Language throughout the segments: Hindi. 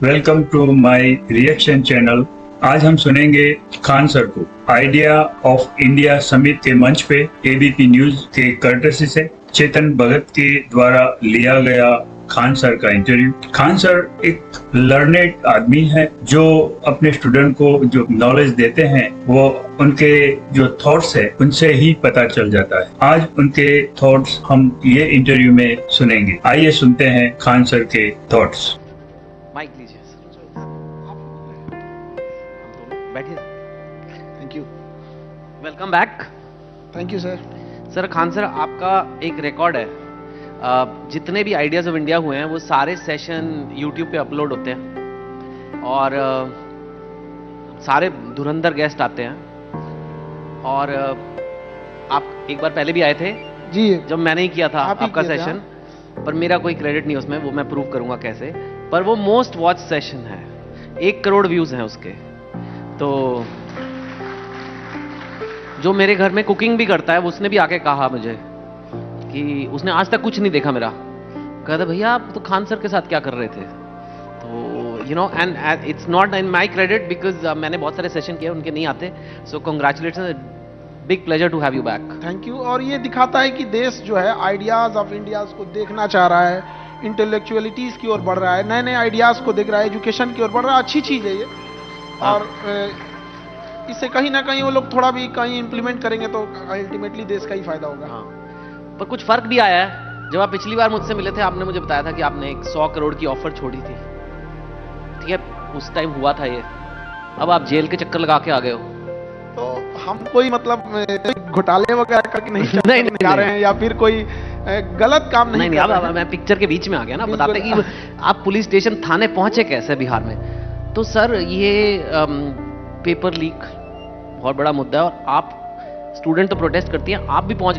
Welcome to my reaction channel. आज हम सुनेंगे खान सर को आइडिया ऑफ इंडिया समिट के मंच पे एबीपी न्यूज के कर्टसी से चेतन भगत के द्वारा लिया गया खान सर का इंटरव्यू। खान सर एक लर्नेड आदमी है जो अपने स्टूडेंट को जो नॉलेज देते हैं वो उनके जो थॉट्स है उनसे ही पता चल जाता है। आज उनके थॉट्स हम ये इंटरव्यू में सुनेंगे। आइए सुनते हैं खान सर के थॉट्स। माइक लीजिए सर। बैठिए। Thank you. Welcome back. Thank you sir. Sir Khan sir, आपका एक रिकॉर्ड है। जितने भी आइडियाज ऑफ इंडिया हुए हैं वो सारे सेशन यूट्यूब पे अपलोड होते हैं और सारे धुरंधर गेस्ट आते हैं। और आप एक बार पहले भी आए थे जी, जब मैंने ही किया था आप ही आपका किए थे, सेशन, पर मेरा कोई क्रेडिट नहीं उसमें, वो मैं प्रूव करूंगा कैसे। पर वो मोस्ट वॉच सेशन है, 1 करोड़ व्यूज हैं उसके। तो जो मेरे घर में कुकिंग भी करता है उसने भी आके कहा मुझे कि उसने आज तक कुछ नहीं देखा मेरा। कहता भैया आप तो खान सर के साथ क्या कर रहे थे। तो you know and it's not in my credit because मैंने बहुत सारे सेशन किए, उनके नहीं आते। So congratulation, big pleasure to have you back. Thank you. और ये दिखाता है कि देश जो है आइडियाज ऑफ इंडियाज को देखना चाह रहा है, इंटेलेक्चुअलिटीज की ओर बढ़ रहा है, नए नए आइडियाज को देख रहा है, एजुकेशन की ओर बढ़ रहा है। अच्छी चीज है ये। और इससे कहीं ना कहीं वो लोग थोड़ा भी कहीं इंप्लीमेंट करेंगे तो अल्टीमेटली देश का ही फायदा होगा। हाँ, पर कुछ फर्क भी आया है। जब आप पिछली बार मुझसे मिले थे आपने मुझे बताया था कि आपने एक 100 करोड़ की ऑफर छोड़ी थी। ठीक है, उस टाइम हुआ था ये। अब आप जेल के चक्कर लगा के आ गए हो। तो हम कोई मतलब घोटाले वगैरह करके नहीं नहीं, जा रहे हैं या फिर कोई गलत काम नहीं कर रहे अब हैं। मैं पिक्चर के बीच में आ गया ना। बिल्कुल। बताते कि आप पुलिस स्टेशन थाने पहुंचे कैसे बिहार में। तो सर ये पेपर लीक बहुत बड़ा मुद्दा है और आप स्टूडेंट तो प्रोटेस्ट करती हैं, आप भी पहुंच।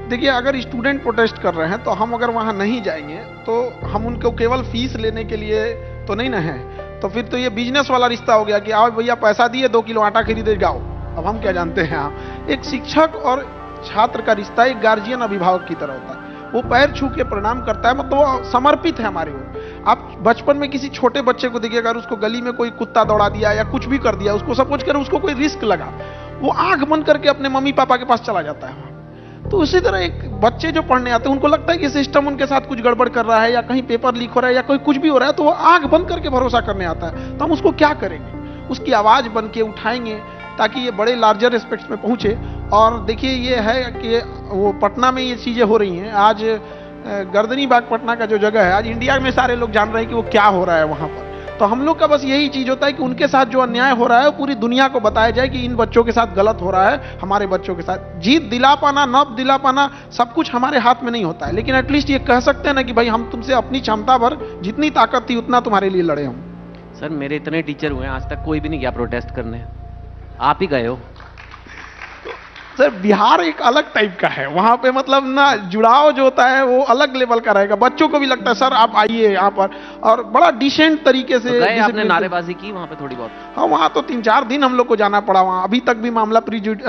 देखिए, अगर स्टूडेंट प्रोटेस्ट कर रहे हैं तो हम अगर वहां नहीं जाएंगे तो हम उनको केवल फीस लेने के लिए तो नहीं ना है। तो फिर तो ये बिजनेस वाला रिश्ता हो गया कि आओ भैया पैसा दिए 2 किलो आटा खरीदे जाओ। अब हम क्या जानते हैं। हाँ, एक शिक्षक और छात्र का रिश्ता एक गार्जियन अभिभावक की तरह होता है। वो पैर छू के प्रणाम करता है, मतलब वो समर्पित है हमारे ओर। आप बचपन में किसी छोटे बच्चे को देखिए, अगर उसको गली में कोई कुत्ता दौड़ा दिया या कुछ भी कर दिया, उसको सपोज कर उसको कोई रिस्क लगा, वो आंख बंद करके अपने मम्मी पापा के पास चला जाता है। तो उसी तरह एक बच्चे जो पढ़ने आते हैं उनको लगता है कि सिस्टम उनके साथ कुछ गड़बड़ कर रहा है या कहीं पेपर लीक हो रहा है या कोई कुछ भी हो रहा है, तो वो आंख बंद करके भरोसा करने आता है। तो हम उसको क्या करेंगे, उसकी आवाज बन के उठाएंगे ताकि ये बड़े लार्जर एस्पेक्ट्स में पहुंचे। और देखिए ये है कि वो पटना में ये चीजें हो रही हैं। आज गर्दनी बाग पटना का जो जगह है, आज इंडिया में सारे लोग जान रहे हैं कि वो क्या हो रहा है वहां पर। तो हम लोग का बस यही चीज होता है कि उनके साथ जो अन्याय हो रहा है पूरी दुनिया को बताया जाए कि इन बच्चों के साथ गलत हो रहा है, हमारे बच्चों के साथ। जीत दिला पाना न दिला पाना सब कुछ हमारे हाथ में नहीं होता है, लेकिन एटलीस्ट ये कह सकते हैं ना कि भाई हम तुमसे अपनी क्षमता भर जितनी ताकत थी उतना तुम्हारे लिए लड़े हम। सर मेरे इतने टीचर हुए हैं, आज तक कोई भी नहीं गया प्रोटेस्ट करने, आप ही गए हो। सर बिहार एक अलग टाइप का है, वहां पे मतलब ना जुड़ाव जो होता है वो अलग लेवल का रहेगा। बच्चों को भी लगता है सर आप आइए यहाँ पर, और बड़ा डिसेंट तरीके से तो गए आपने, discipline- नारेबाजी की वहां पे थोड़ी बहुत। हाँ, वहाँ तो 3-4 दिन हम लोग को जाना पड़ा। वहाँ अभी तक भी मामला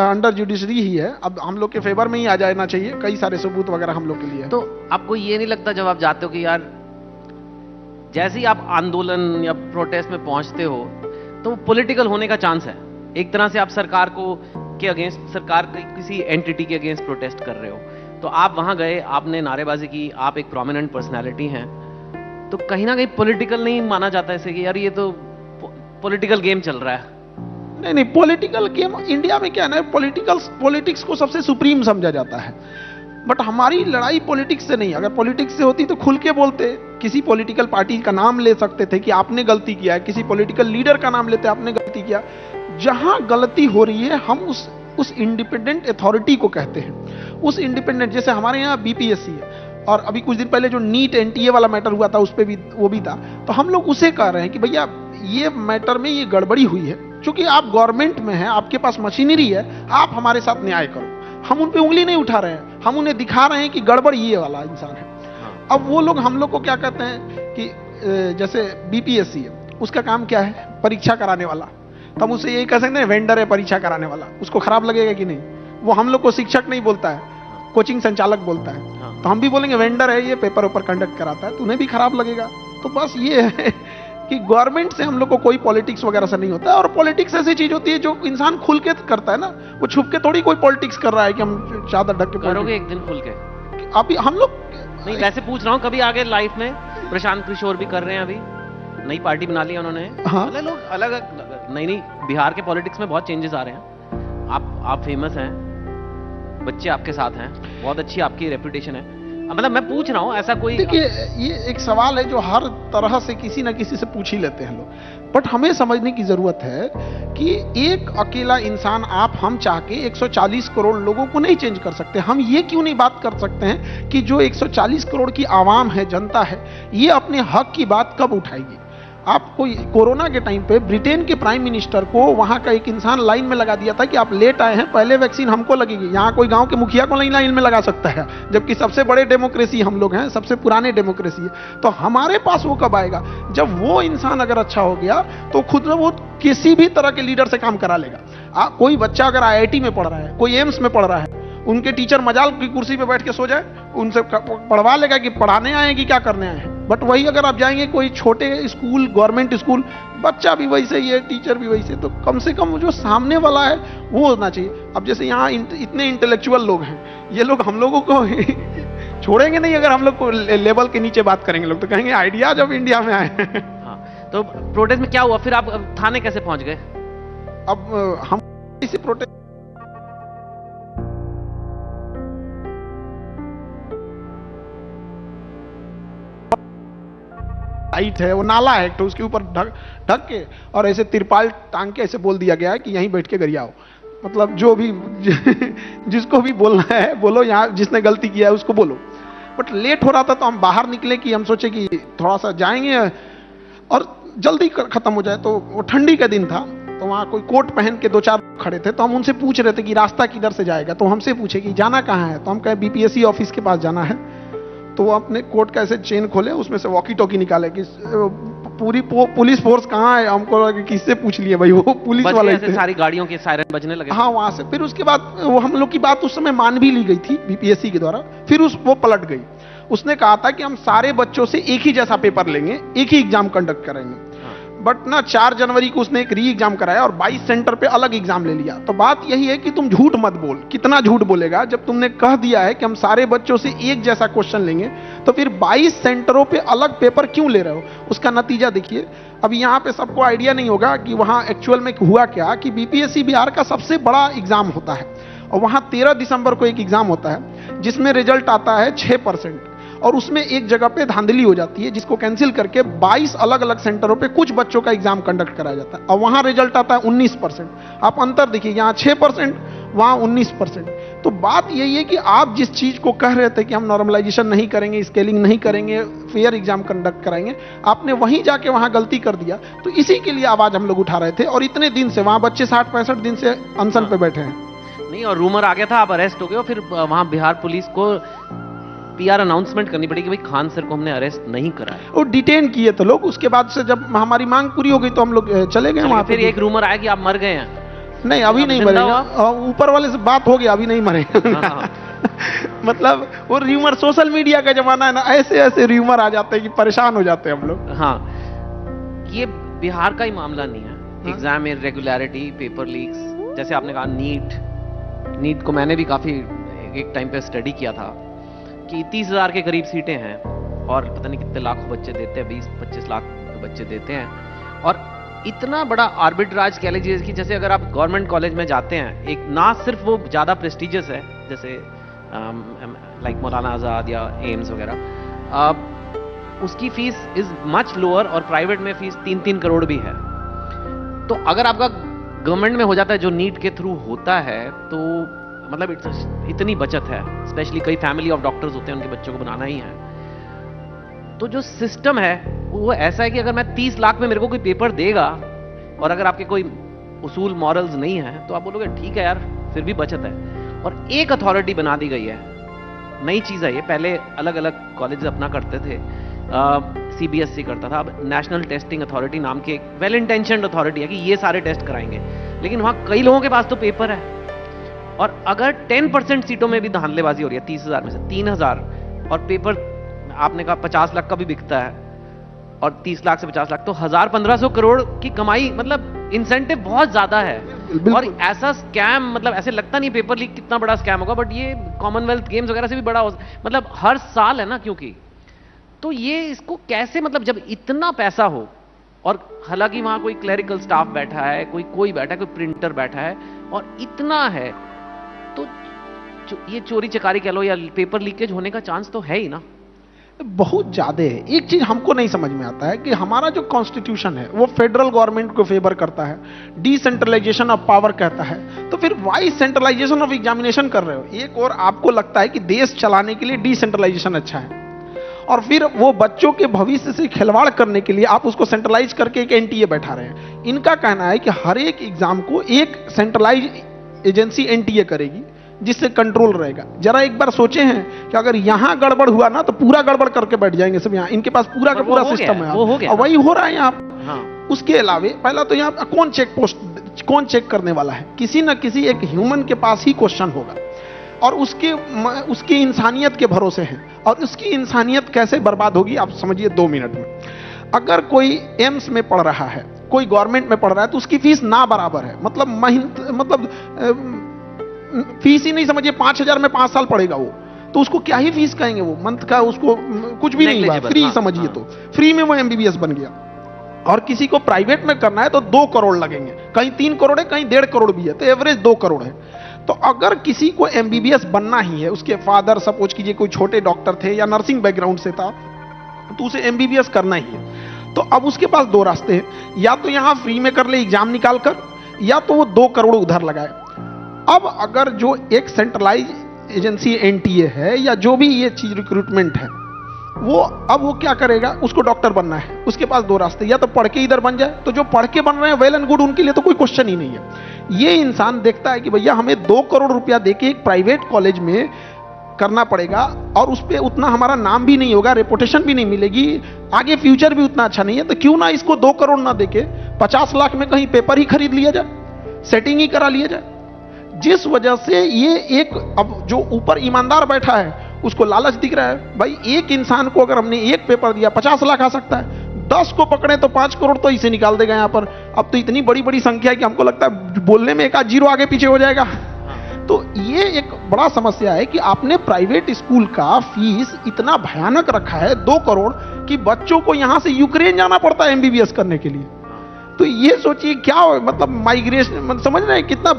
अंडर जुडिशरी ही है। अब हम लोग के फेवर में ही आ जाना चाहिए, कई सारे सबूत वगैरह हम लोग के लिए है। तो आपको ये नहीं लगता जब आप जाते हो कि यार जैसे ही आप आंदोलन या प्रोटेस्ट में पहुंचते हो तो पॉलिटिकल होने का चांस है। एक तरह से आप सरकार को के अगेंस्ट, सरकार के किसी एंटिटी के अगेंस्ट प्रोटेस्ट कर रहे हो। तो आप वहां गए, आपने नारेबाजी की, आप एक प्रोमिनेंट पर्सनैलिटी हैं, तो कहीं ना कहीं पॉलिटिकल नहीं माना जाता ऐसे कि यार ये तो पॉलिटिकल गेम चल रहा है। नहीं, पॉलिटिकल गेम इंडिया में क्या है ना, पॉलिटिक्स को सबसे सुप्रीम समझा जाता है। बट हमारी लड़ाई पॉलिटिक्स से नहीं। अगर पॉलिटिक्स से होती तो खुल के बोलते, किसी पॉलिटिकल पार्टी का नाम ले सकते थे कि आपने गलती किया है, किसी पॉलिटिकल लीडर का नाम लेते आपने गलती किया। जहां गलती हो रही है हम उस इंडिपेंडेंट अथॉरिटी को कहते हैं। उस इंडिपेंडेंट, जैसे हमारे यहाँ बीपीएससी है, और अभी कुछ दिन पहले जो नीट एनटीए वाला मैटर हुआ था उस पर भी वो भी था। तो हम लोग उसे कह रहे हैं कि भैया ये मैटर में ये गड़बड़ी हुई है, क्योंकि आप गवर्नमेंट में हैं, आपके पास मशीनरी है, आप हमारे साथ न्याय करो। हम उन पे उंगली नहीं उठा रहे हैं, हम उन्हें दिखा रहे हैं कि गड़बड़ ये वाला इंसान है। अब वो लोग हम लोग को क्या कहते हैं कि जैसे बीपीएससी है, उसका काम क्या है, परीक्षा कराने वाला। तो हम उससे यही कह सकते हैं वेंडर है परीक्षा कराने वाला। उसको खराब लगेगा कि नहीं? वो हम लोग को शिक्षक नहीं बोलता है, कोचिंग संचालक बोलता है। तो हम भी बोलेंगे वेंडर है, ये पेपर ऊपर कंडक्ट कराता है, तो उन्हें भी खराब लगेगा। तो बस ये है कि गवर्नमेंट से हम लोग को कोई पॉलिटिक्स वगैरह से नहीं होता है, और पॉलिटिक्स ऐसी चीज होती है जो इंसान खुल के करता है ना, वो छुप के थोड़ी कोई पॉलिटिक्स कर रहा है कि हम चादर ढक के करोगे एक दिन खुल के? अभी हम लोग नहीं, वैसे पूछ रहा हूँ, कभी आगे लाइफ में प्रशांत किशोर भी कर रहे हैं, अभी नई पार्टी बना ली उन्होंने। हाँ। मतलब लोग अलग नहीं, बिहार के पॉलिटिक्स में बहुत चेंजेस आ रहे हैं। आप फेमस हैं, बच्चे आपके साथ हैं, बहुत अच्छी आपकी रेपुटेशन है। मतलब मैं पूछ रहा हूँ, ऐसा कोई देखिए, ये एक सवाल है जो हर तरह से किसी ना किसी से पूछ ही लेते हैं लोग, बट हमें समझने की जरूरत है कि एक अकेला इंसान, आप हम चाह के 140 करोड़ लोगों को नहीं चेंज कर सकते। हम ये क्यों नहीं बात कर सकते हैं कि जो 140 करोड़ की आवाम है, जनता है, ये अपने हक की बात कब उठाएगी? आपको कोरोना के टाइम पे ब्रिटेन के प्राइम मिनिस्टर को वहां का एक इंसान लाइन में लगा दिया था कि आप लेट आए हैं, पहले वैक्सीन हमको लगेगी। यहाँ कोई गांव के मुखिया को नहीं लाइन में लगा सकता है, जबकि सबसे बड़े डेमोक्रेसी हम लोग हैं, सबसे पुराने डेमोक्रेसी है। तो हमारे पास वो कब आएगा? जब वो इंसान अगर अच्छा हो गया तो खुद वो किसी भी तरह के लीडर से काम करा लेगा। कोई बच्चा अगर IIT में पढ़ रहा है, कोई एम्स में पढ़ रहा है, उनके टीचर मजाल की कुर्सी पे बैठ के सो जाए, उनसे पढ़वा लेगा कि पढ़ाने आए कि क्या करने आए हैं। बट वही अगर आप जाएंगे कोई छोटे स्कूल, गवर्नमेंट स्कूल, बच्चा भी वैसे ही है, टीचर भी वैसे, तो कम से कम जो सामने वाला है वो होना चाहिए। अब जैसे यहाँ इतने इंटेलेक्चुअल लोग हैं, ये लोग हम लोगों को छोड़ेंगे नहीं। अगर हम लोग को लेवल के नीचे बात करेंगे लोग, तो कहेंगे आइडिया जब इंडिया में आए। हाँ, तो प्रोटेस्ट में क्या हुआ फिर? आप थाने कैसे पहुंच गए? अब हम इसी प्रोटेस्ट हाइट है, वो नाला है तो उसके ऊपर ढक के और ऐसे तिरपाल टांग के ऐसे बोल दिया गया है कि यहीं बैठ के गरियाओ। मतलब जो भी जिसको भी बोलना है बोलो, यहाँ जिसने गलती किया है उसको बोलो। बट लेट हो रहा था तो हम बाहर निकले कि हम सोचे कि थोड़ा सा जाएंगे और जल्दी खत्म हो जाए। तो वो ठंडी का दिन था, तो वहाँ कोई कोट पहन के 2-4 खड़े थे, तो हम उनसे पूछ रहे थे कि रास्ता किधर से जाएगा। तो हमसे पूछे कि जाना कहाँ है, तो हम कहे BPSC ऑफिस के पास जाना है। तो वो अपने कोट का ऐसे चेन खोले, उसमें से वॉकी टॉकी निकाले कि पूरी पुलिस फोर्स कहाँ है। हमको लगा कि किससे पूछ लिए भाई, वो पुलिस वाले थे। सारी गाड़ियों के सायरन बजने लगे। हाँ, वहां से फिर उसके बाद वो हम लोग की बात उस समय मान भी ली गई थी BPSC के द्वारा। फिर वो पलट गई। उसने कहा था कि हम सारे बच्चों से एक ही जैसा पेपर लेंगे, एक ही एग्जाम कंडक्ट करेंगे। बट ना 4 जनवरी को उसने एक री एग्जाम कराया और 22 सेंटर पे अलग एग्जाम ले लिया। तो बात यही है कि तुम झूठ मत बोल। कितना झूठ बोलेगा? जब तुमने कह दिया है कि हम सारे बच्चों से एक जैसा क्वेश्चन लेंगे, तो फिर 22 सेंटरों पे अलग पेपर क्यों ले रहे हो? उसका नतीजा देखिए। अभी यहाँ पे सबको आइडिया नहीं होगा कि वहाँ एक्चुअल में हुआ क्या, कि BPSC बिहार का सबसे बड़ा एग्जाम होता है और वहाँ 13 दिसंबर को एक एग्जाम होता है जिसमें रिजल्ट आता है 6%, और उसमें एक जगह पे धांधली हो जाती है जिसको कैंसिल करके 22 अलग अलग सेंटरों पे कुछ बच्चों का एग्जाम कंडक्ट कराया जाता है और वहां रिजल्ट आता है 19%। आप अंतर देखिए, यहाँ 6%, वहां 19%। तो बात यही है कि आप जिस चीज को कह रहे थे कि हम नॉर्मलाइजेशन नहीं करेंगे, स्केलिंग नहीं करेंगे, फेयर एग्जाम कंडक्ट कराएंगे, आपने वहीं जाके वहां गलती कर दिया। तो इसी के लिए आवाज हम लोग उठा रहे थे और इतने दिन से वहां बच्चे 60-65 दिन से अनशन पे बैठे हैं। नहीं, और रूमर आ गया था आप अरेस्ट हो गए, और फिर वहां बिहार पुलिस को PR अनाउंसमेंट करनी पड़ी कि भाई खान सर को हमने अरेस्ट नहीं करा है। वो डिटेन किए थे लोग। उसके बाद से जब हमारी मांग पूरी हो गई तो हम लोग चले गए वहां। फिर एक रूमर आया कि आप मर गए हैं। नहीं, अभी नहीं मरेंगे, ऊपर वाले से बात हो गया, अभी नहीं मरेंगे। हाँ। मतलब वो र्यूमर, सोशल मीडिया का जमाना है ना, ऐसे ऐसे र्यूमर आ जाते हैं कि परेशान हो जाते हैं हम लोग। हाँ, ये बिहार का ही मामला नहीं है। एग्जाम में इरेगुलरिटी, पेपर लीक्स, जैसे आपने कहा नीट को मैंने भी काफी एक टाइम पे स्टडी किया था कि 30,000 के करीब सीटें हैं और पता नहीं कितने लाखों बच्चे देते हैं, 20-25 लाख बच्चे देते हैं। और इतना बड़ा आर्बिट्राज कह लीजिए कि जैसे अगर आप गवर्नमेंट कॉलेज में जाते हैं, एक ना सिर्फ वो ज़्यादा प्रेस्टिजियस है जैसे लाइक मौलाना आज़ाद या एम्स वगैरह, उसकी फीस इज मच लोअर और प्राइवेट में फीस 3-3 करोड़ भी है। तो अगर आपका गवर्नमेंट में हो जाता है जो नीट के थ्रू होता है, तो मतलब इतनी बचत है। स्पेशली कई फैमिली ऑफ डॉक्टर्स होते हैं, उनके बच्चों को बनाना ही है। तो जो सिस्टम है वो ऐसा है कि अगर मैं 30 लाख में मेरे को कोई पेपर देगा और अगर आपके कोई उसूल मॉरल्स नहीं है तो आप बोलोगे ठीक है यार, फिर भी बचत है। और एक अथॉरिटी बना दी गई है, नई चीज है ये। पहले अलग अलग कॉलेज अपना करते थे, CBSE करता था, अब नेशनल टेस्टिंग अथॉरिटी नाम की एक वेल इंटेंशन्ड अथॉरिटी है कि ये सारे टेस्ट कराएंगे। लेकिन वहां कई लोगों के पास तो पेपर है, और अगर 10% सीटों में भी धांधलेबाजी हो रही है, 30,000 में से 3,000, और पेपर आपने कहा 50 लाख का भी बिकता है, और 30 लाख से 50 लाख, तो 1000-1500 करोड़ की कमाई, मतलब इंसेंटिव बहुत ज्यादा है। बिल्कुल। और ऐसा स्कैम, मतलब ऐसे लगता नहीं पेपर लीक कितना बड़ा स्कैम होगा, बट ये कॉमनवेल्थ गेम्स वगैरह से भी बड़ा मतलब हर साल है ना, क्योंकि तो ये इसको कैसे, मतलब जब इतना पैसा हो, और हालांकि वहां कोई क्लरिकल स्टाफ बैठा है, कोई बैठा है, कोई प्रिंटर बैठा है, और इतना है, तो ये चोरी चकारी कह लो या पेपर लीकेज होने का चांस तो है ही ना। बहुत ज्यादा है। एक चीज हमको नहीं समझ में आता है कि हमारा जो कॉन्स्टिट्यूशन है वो फेडरल गवर्नमेंट को फेवर करता है, डिसेंट्रलाइजेशन ऑफ पावर कहता है, तो फिर वाई सेंट्रलाइजेशन ऑफ एग्जामिनेशन कर रहे हो। एक और आपको लगता है कि देश चलाने के लिए डिसेंट्रलाइजेशन अच्छा है, और फिर वो बच्चों के भविष्य से खिलवाड़ करने के लिए आप उसको सेंट्रलाइज करके एक एनटीए बैठा रहे हैं। इनका कहना है कि हर एक एग्जाम को एक सेंट्रलाइज एजेंसी एनटीए करेगी, जिससे कंट्रोल रहेगा। जरा एक बार सोचे हैं कि अगर यहां गड़बड़ हुआ ना तो पूरा गड़बड़ करके बैठ जाएंगे सब यहाँ। इनके पास पूरा का पूरा सिस्टम है, और वही हो रहा है यहाँ। हाँ। उसके अलावे पहला तो यहाँ कौन चेक करने वाला है? किसी न किसी एक ह्यूमन के पास ही क्वेश्चन होगा, और उसकी इंसानियत के भरोसे है। और उसकी इंसानियत कैसे बर्बाद होगी आप समझिए 2 मिनट में। अगर कोई एम्स में पढ़ रहा है, कोई गवर्नमेंट में पढ़ रहा है, तो उसकी फीस ना बराबर है, मतलब फीस ही नहीं समझिए, 5000 में 5 साल पढ़ेगा वो, तो उसको क्या ही फीस कहेंगे? वो मंथ का उसको कुछ भी नहीं हुआ, फ्री समझिए। तो फ्री में वो एमबीबीएस बन गया। और किसी को प्राइवेट में करना है तो 2 करोड़ लगेंगे, कहीं 3 करोड़ है, कहीं 1.5 करोड़ भी है, तो एवरेज 2 करोड़ है। तो अगर किसी को एमबीबीएस बनना ही है, उसके फादर सपोज कीजिए कोई छोटे डॉक्टर थे या नर्सिंग बैकग्राउंड से था, तो उसे एमबीबीएस करना ही है। तो अब उसके पास 2 रास्ते हैं, या तो यहां फ्री में कर ले एग्जाम निकाल कर, या तो वो 2 करोड़ उधर लगाए। अब अगर जो एक सेंट्रलाइज एजेंसी एनटीए है या जो भी ये चीज रिक्रूटमेंट है, अब वो क्या करेगा? उसको डॉक्टर बनना है, उसके पास 2 रास्ते, या तो पढ़ के इधर बन जाए, तो जो पढ़ के बन रहे हैं वेल एंड गुड, उनके लिए तो कोई क्वेश्चन ही नहीं है। ये इंसान देखता है कि भैया हमें 2 करोड़ रुपया देके एक प्राइवेट कॉलेज में करना पड़ेगा, और उस पर उतना हमारा नाम भी नहीं होगा, रेपुटेशन भी नहीं मिलेगी, आगे फ्यूचर भी उतना अच्छा नहीं है, तो क्यों ना इसको 2 करोड़ ना देके 50 लाख में कहीं पेपर ही खरीद लिया जाए, सेटिंग ही करा लिया जाए। जिस वजह से ये एक, अब जो ऊपर ईमानदार बैठा है उसको लालच दिख रहा है, भाई एक इंसान को अगर हमने एक पेपर दिया 50 लाख आ सकता है, 10 को पकड़े तो 5 करोड़ तो इसे निकाल देगा यहाँ पर। अब तो इतनी बड़ी बड़ी संख्या है कि हमको लगता है बोलने में एक आध जीरो आगे पीछे हो जाएगा। तो ये एक बड़ा समस्या है कि आपने प्राइवेट स्कूल का फीस इतना भयानक रखा है 2 करोड़ कि बच्चों को यहां से यूक्रेन जाना पड़ता है एमबीबीएस करने के लिए। तो ये सोचिए क्या मतलब माइग्रेशन, समझ रहे हैं कितना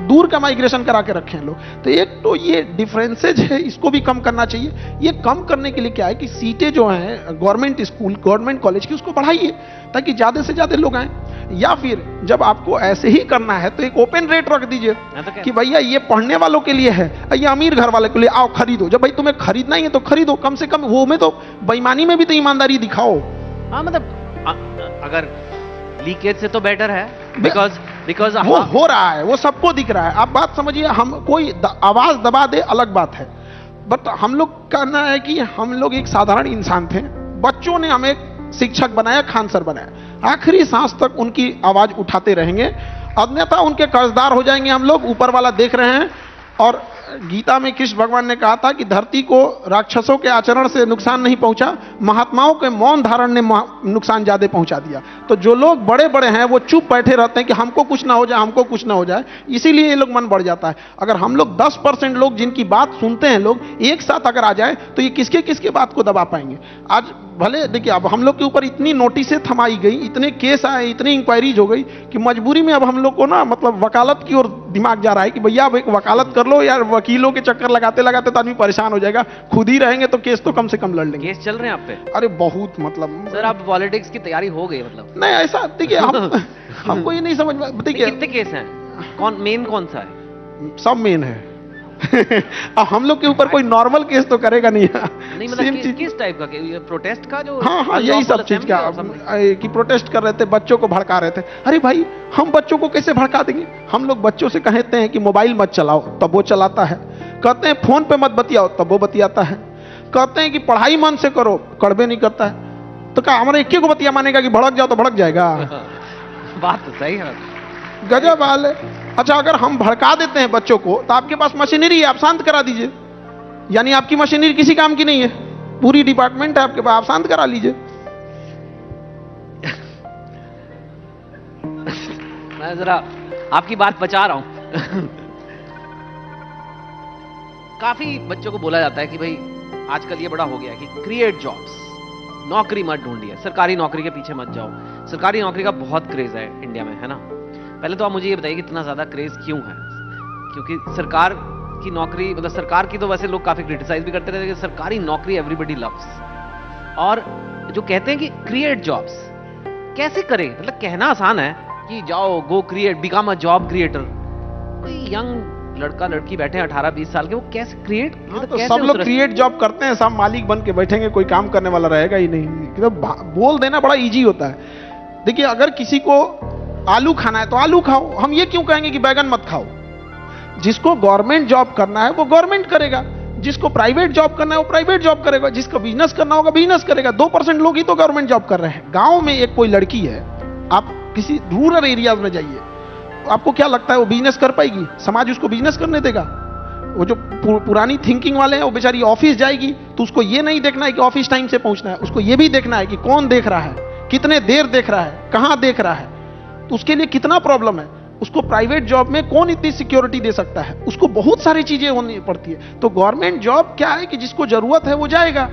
दूर का माइग्रेशन करा के रखे हैं लोग। तो एक तो ये डिफरेंसेज है, इसको भी कम करना चाहिए। ये कम करने के लिए क्या है कि सीटें जो हैं गवर्नमेंट स्कूल गवर्नमेंट कॉलेज की उसको बढ़ाइए ताकि ज्यादा से ज्यादा लोग आए। या फिर जब आपको ऐसे ही करना है तो एक ओपन रेट रख दीजिए कि भैया ये पढ़ने वालों के लिए है, ये अमीर घर वाले के लिए आओ खरीदो। जब भाई तुम्हें खरीदना ही है तो खरीदो, कम से कम वो में तो बेईमानी में भी तो ईमानदारी दिखाओ। हाँ मतलब अगर लीकेज से तो बेटर है, बिकॉज वो हो रहा है, वो सबको दिख रहा है। आप बात समझिए, हम कोई आवाज दबा दे अलग बात है, बट हम लोग कहना है कि हम लोग एक साधारण इंसान थे, बच्चों ने हमें शिक्षक बनाया, खान सर बनाया, आखिरी सांस तक उनकी आवाज उठाते रहेंगे, अन्यथा उनके कर्जदार हो जाएंगे हम लोग। ऊपर वाला देख रहे हैं। और गीता में कृष्ण भगवान ने कहा था कि धरती को राक्षसों के आचरण से नुकसान नहीं पहुंचा, महात्माओं के मौन धारण ने नुकसान ज्यादा पहुंचा दिया। तो जो लोग बड़े बड़े हैं वो चुप बैठे रहते हैं कि हमको कुछ ना हो जाए, हमको कुछ ना हो जाए, इसीलिए ये लोग मन बढ़ जाता है। अगर हम लोग 10% लोग जिनकी बात सुनते हैं लोग एक साथ अगर आ जाए तो ये किसके किसके बात को दबा पाएंगे। आज भले देखिए, अब हम लोग के ऊपर इतनी नोटिसें थमाई गई, इतने केस आए, इतनी इंक्वायरीज हो गई कि मजबूरी में अब हम लोग को ना मतलब वकालत की ओर दिमाग जा रहा है कि भैया अब एक वकालत कर लो यार। वकीलों के चक्कर लगाते लगाते तो आदमी परेशान हो जाएगा, खुद ही रहेंगे तो केस तो कम से कम लड़ लेंगे। केस चल रहे हैं आप पे? अरे बहुत, मतलब सर आप पॉलिटिक्स की तैयारी हो गई मतलब? नहीं ऐसा देखिए, हमको ये नहीं समझ में। देखिए कितने केस हैं, मेन कौन सा है? सब मेन है। अब हम लोग के ऊपर कोई नॉर्मल केस तो करेगा नहीं। नहीं मतलब किस टाइप का? प्रोटेस्ट का जो? हाँ यही सब चीज का कि प्रोटेस्ट कर रहे थे, बच्चों को भड़का रहे थे। अरे भाई हम बच्चों को कैसे भड़का देंगे? हम लोग बच्चों से कहते हैं कि मोबाइल मत चलाओ, तब वो चलाता है। कहते हैं फोन पे मत बतियाओ, तब वो बतियाता है। कहते हैं कि पढ़ाई मन से करो, कड़बे नहीं करता है। तो क्या हमारे एक को बतिया मानेगा कि भड़क जाओ तो भड़क जाएगा? बात तो सही है, गजब हाल है। अच्छा अगर हम भड़का देते हैं बच्चों को तो आपके पास मशीनरी है, आप शांत करा दीजिए। यानी आपकी मशीनरी किसी काम की नहीं है, पूरी डिपार्टमेंट है आपके पास, आप शांत करा लीजिए। मैं जरा आपकी बात बचा रहा हूं। काफी बच्चों को बोला जाता है कि भाई आजकल ये बड़ा हो गया है कि क्रिएट जॉब्स, नौकरी मत ढूंढिए, सरकारी नौकरी के पीछे मत जाओ। सरकारी नौकरी का बहुत क्रेज है इंडिया में, है ना। पहले तो आप मुझे ये बताइए कि इतना ज्यादा क्रेज क्यों है? क्योंकि सरकार की नौकरी, मतलब सरकार की तो वैसे लोग काफी क्रिटिसाइज भी करते रहते हैं, सरकारी नौकरी एवरीबडी लव्स। और जो कहते हैं कि क्रिएट जॉब्स, कैसे करें? मतलब कहना आसान है कि जाओ, go create, become a job creator. कोई यंग लड़का लड़की बैठे हैं 18-20 साल के, वो कैसे क्रिएट, तो सब लोग क्रिएट जॉब करते हैं, सब मालिक बन के बैठेंगे, कोई काम करने वाला रहेगा ही नहीं। तो बोल देना बड़ा इजी होता है। देखिए, अगर किसी को आलू खाना है तो आलू खाओ, हम ये क्यों कहेंगे कि बैगन मत खाओ? जिसको गवर्नमेंट जॉब करना है वो गवर्नमेंट करेगा, जिसको प्राइवेट जॉब करना है वो प्राइवेट जॉब करेगा, जिसको बिजनेस करना होगा बिजनेस करेगा। 2% लोग ही तो गवर्नमेंट जॉब कर रहे हैं। गांव में एक कोई लड़की है, आप किसी रूरल एरिया में जाइए, आपको क्या लगता है वो बिजनेस कर पाएगी? समाज उसको बिजनेस करने देगा? वो जो पुरानी थिंकिंग वाले हैं, वो बेचारी ऑफिस जाएगी तो उसको ये नहीं देखना है कि ऑफिस टाइम से पहुंचना है, उसको ये भी देखना है कि कौन देख रहा है, कितने देर देख रहा है, कहां देख रहा है, तो उसके लिए कितना प्रॉब्लम है। उसको प्राइवेट जॉब में कौन इतनी सिक्योरिटी दे सकता है? उसको बहुत सारी चीजें होनी पड़ती है। तो गवर्नमेंट जॉब क्या है कि जिसको जरूरत है वो जाएगा।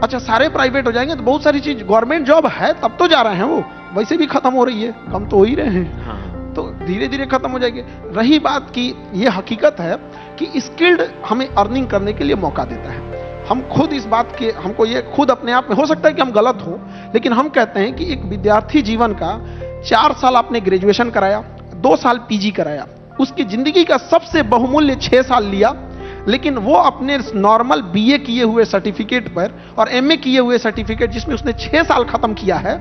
अच्छा, सारे प्राइवेट हो जाएंगे तो बहुत सारी चीज, गवर्नमेंट जॉब है तब तो जा रहे हैं, वो वैसे भी खत्म हो रही है, कम तो हो ही रहे हैं। हाँ। तो धीरे धीरे खत्म हो जाएगी। रही बात की, ये हकीकत है कि स्किल्ड हमें अर्निंग करने के लिए मौका देता है। हम खुद इस बात के, हमको ये खुद अपने आप में, हो सकता है कि हम गलत हो, लेकिन हम कहते हैं कि एक विद्यार्थी जीवन का 4 साल आपने ग्रेजुएशन कराया, 2 साल पीजी कराया, उसकी जिंदगी का सबसे बहुमूल्य 6 साल लिया, लेकिन वो अपने नॉर्मल बीए किए हुए सर्टिफिकेट पर और एमए किए हुए सर्टिफिकेट जिसमें उसने 6 साल खत्म किया है,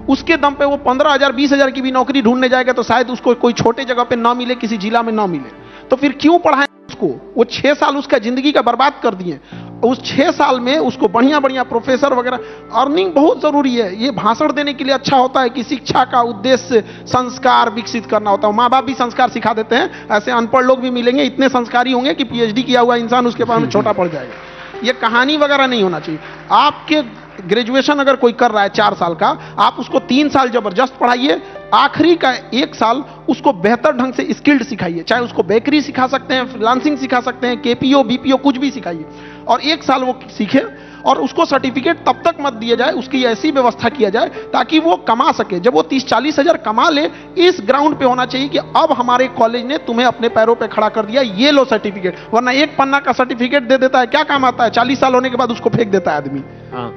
उसके दम पे वो 15,000 20,000 की भी नौकरी ढूंढने जाएगा तो शायद उसको कोई छोटे जगह पे ना मिले, किसी जिला में ना मिले। तो फिर क्यों पढ़ाएं उसको? वो 6 साल उसका जिंदगी का बर्बाद कर दिए। उस 6 साल में उसको बढ़िया बढ़िया प्रोफेसर वगैरह, अर्निंग बहुत जरूरी है। ये भाषण देने के लिए अच्छा होता है कि शिक्षा का उद्देश्य संस्कार विकसित करना होता है। माँ बाप भी संस्कार सिखा देते हैं, ऐसे अनपढ़ लोग भी मिलेंगे, इतने संस्कारी होंगे कि पीएचडी किया हुआ इंसान उसके पास में छोटा पड़ जाएगा। ये कहानी वगैरह नहीं होना चाहिए। आपके ग्रेजुएशन अगर कोई कर रहा है 4 साल का, आप उसको 3 साल जबरदस्त पढ़ाइए, आखिरी का 1 साल उसको बेहतर ढंग से स्किल्ड सिखाइए। चाहे उसको बेकरी सिखा सकते हैं, फ्रीलांसिंग सिखा सकते हैं, केपीओ बीपीओ कुछ भी सिखाइए, और 1 साल वो सीखे। और उसको सर्टिफिकेट तब तक मत दिया जाए, उसकी ऐसी व्यवस्था किया जाए ताकि वो कमा सके। जब वो 30-40 हजार कमा ले, इस ग्राउंड पे होना चाहिए कि अब हमारे कॉलेज ने तुम्हें अपने पैरों पे खड़ा कर दिया, ये लो सर्टिफिकेट। वरना एक पन्ना का सर्टिफिकेट दे देता है, क्या काम आता है? 40 साल होने के बाद उसको फेंक देता है आदमी। हाँ।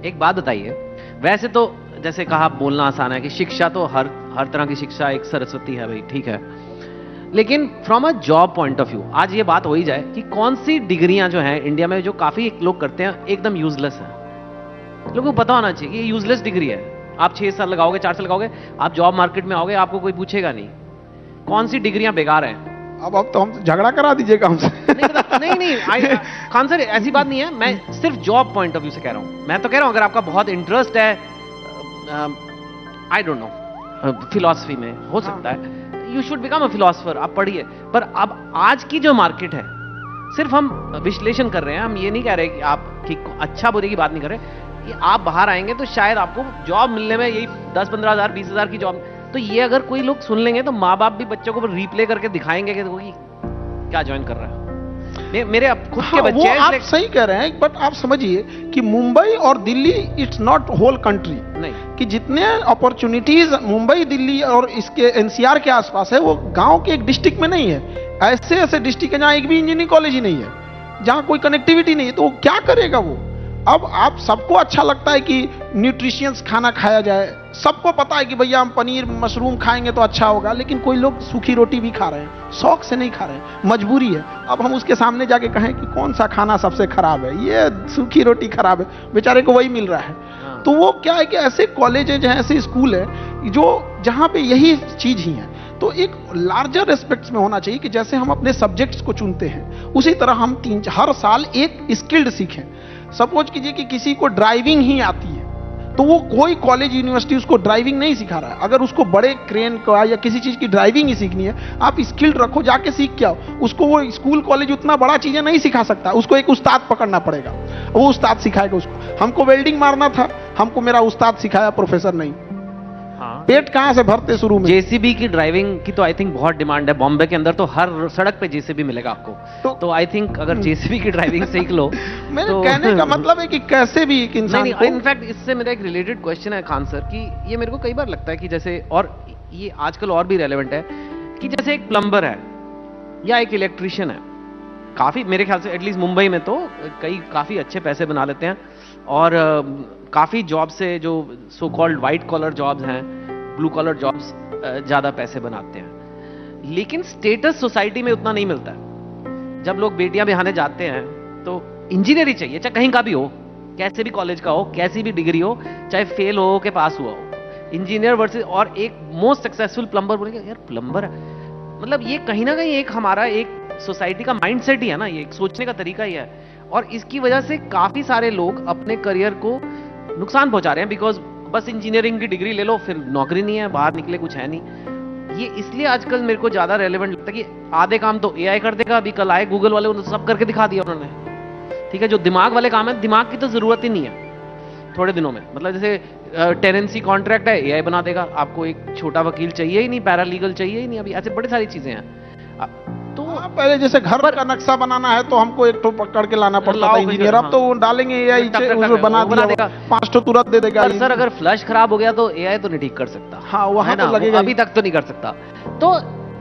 एक बात बताइए, वैसे तो जैसे कहा बोलना आसान है कि शिक्षा तो हर तरह की शिक्षा एक सरस्वती है भाई, ठीक है, लेकिन from a job point of view आज ये बात हो ही जाए कि कौन सी डिग्रियां जो हैं इंडिया में जो काफी लोग करते हैं एकदम यूजलेस है। लोगों को पता होना चाहिए कि ये यूजलेस डिग्री है। आप 6 साल लगाओगे, 4 साल लगाओगे, आप जॉब मार्केट में आओगे, आपको कोई पूछेगा नहीं कौन सी डिग्रियां बेकार हैं। अब तो हम झगड़ा करा दीजिएगा हमसे। नहीं खान सर, ऐसी बात नहीं है, मैं सिर्फ जॉब पॉइंट ऑफ व्यू से कह रहा हूं। मैं तो कह रहा हूं अगर आपका बहुत इंटरेस्ट है, आई डोंट नो, फिलॉसफी में हो सकता है, you should become a philosopher, आप पढ़िए। पर अब आज की जो मार्केट है, सिर्फ हम विश्लेषण कर रहे हैं, हम ये नहीं कह रहे कि आप कि अच्छा बुरे की बात नहीं कर रहे। ये आप बाहर आएंगे तो शायद आपको जॉब मिलने में यही 10-15 हजार 20 हजार की जॉब, तो ये अगर कोई लोग सुन लेंगे तो माँ बाप भी बच्चों को रिप्ले करके दिखाएंगे कि देखो कि क्या ज्वाइन कर रहा है। मेरे अब खुद के बच्चे हैं। आप सही कह रहे हैं, बट आप समझिए कि मुंबई और Delhi it's not whole country. नहीं, कि जितने अपॉर्चुनिटीज मुंबई दिल्ली और इसके एनसीआर के आसपास है, वो गांव के एक डिस्ट्रिक्ट में नहीं है। ऐसे ऐसे डिस्ट्रिक्ट है जहां एक भी इंजीनियरिंग कॉलेज ही नहीं है, जहां कोई कनेक्टिविटी नहीं है, तो वो क्या करेगा वो? अब आप सबको अच्छा लगता है कि न्यूट्रिशियस खाना खाया जाए, सबको पता है कि भैया हम पनीर मशरूम खाएंगे तो अच्छा होगा, लेकिन कोई लोग सूखी रोटी भी खा रहे हैं, शौक से नहीं खा रहे हैं, मजबूरी है। अब हम उसके सामने जाके कहें कि कौन सा खाना सबसे खराब है, ये सूखी रोटी खराब है, बेचारे को वही मिल रहा है। तो वो क्या है कि ऐसे कॉलेजेज हैं, ऐसे स्कूल है जो जहां पे यही चीज ही है। तो एक लार्जर एस्पेक्ट्स में होना चाहिए कि जैसे हम अपने सब्जेक्ट्स को चुनते हैं, उसी तरह हम हर साल एक स्किल्ड सीखें। सपोज कीजिए कि किसी को ड्राइविंग ही आती है, तो वो कोई कॉलेज यूनिवर्सिटी उसको ड्राइविंग नहीं सिखा रहा है। अगर उसको बड़े क्रेन का या किसी चीज की ड्राइविंग ही सीखनी है, आप स्किल्ड रखो, जाके सीख के आओ। उसको वो स्कूल कॉलेज उतना बड़ा चीजें नहीं सिखा सकता, उसको एक उस्ताद पकड़ना पड़ेगा, वो उस्ताद सिखाएगा उसको। हमको वेल्डिंग मारना था, हमको मेरा उस्ताद सिखाया, प्रोफेसर नहीं। हाँ, पेट कहाँ से भरते शुरू में। जेसीबी की ड्राइविंग की तो आई थिंक बहुत डिमांड है। बॉम्बे के अंदर तो हर सड़क पे जेसीबी मिलेगा आपको। तो आई थिंक अगर जेसीबी की ड्राइविंग सीख लो मेरे तो कहने का मतलब है कि कैसे भी एक इंसान को इनफैक्ट इससे मेरा एक रिलेटेड क्वेश्चन है खान सर कि ये मेरे को कई बार लगता है कि जैसे, और ये आजकल और भी रेलेवेंट है कि जैसे एक प्लम्बर है या एक इलेक्ट्रिशियन है, काफी मेरे ख्याल से एटलीस्ट मुंबई में तो काफी अच्छे पैसे बना लेते हैं और काफी जॉब से जो so called white collar jobs हैं, ब्लू कॉलर जॉब्स ज्यादा पैसे बनाते हैं। लेकिन स्टेटस सोसाइटी में उतना नहीं मिलता है। जब लोग बेटियां बिहाने जाते हैं तो इंजीनियर ही चाहिए, चाहे कहीं का भी हो, कैसे भी कॉलेज का हो, कैसी भी डिग्री हो, चाहे फेल हो के पास हुआ हो, इंजीनियर वर्सेस और एक मोस्ट सक्सेसफुल प्लम्बर बोलेगा यार प्लम्बर है। मतलब ये कहीं ना कहीं एक हमारा एक सोसाइटी का माइंडसेट ही है ना, ये एक सोचने का तरीका ही है। और इसकी वजह से काफी सारे लोग अपने करियर को नुकसान पहुंचा रहे हैं बिकॉज बस इंजीनियरिंग की डिग्री ले लो फिर नौकरी नहीं है, बाहर निकले कुछ है नहीं। ये इसलिए आजकल मेरे को ज्यादा रेलेवेंट लगता है कि आधे काम तो एआई कर देगा। अभी कल आए गूगल वाले, उन्होंने सब करके दिखा दिया उन्होंने। ठीक है, जो दिमाग वाले काम है, दिमाग की तो जरूरत ही नहीं है थोड़े दिनों में। मतलब जैसे टेनेंसी कॉन्ट्रैक्ट है, एआई बना देगा आपको। एक छोटा वकील चाहिए ही नहीं, पैरालीगल चाहिए ही नहीं। अभी ऐसे बड़ी सारी चीजें हैं। तो पहले जैसे घर का नक्शा बनाना है तो हमको एक ठो पकड़ के लाना पड़ता था इंजीनियर, अब तो डालेंगे एआई से बना देगा, 5 ठो तुरंत दे देगा। सर अगर फ्लश खराब हो गया तो एआई तो नहीं ठीक कर सकता। हाँ वहां तो लगेगा, अभी तक तो नहीं कर सकता। तो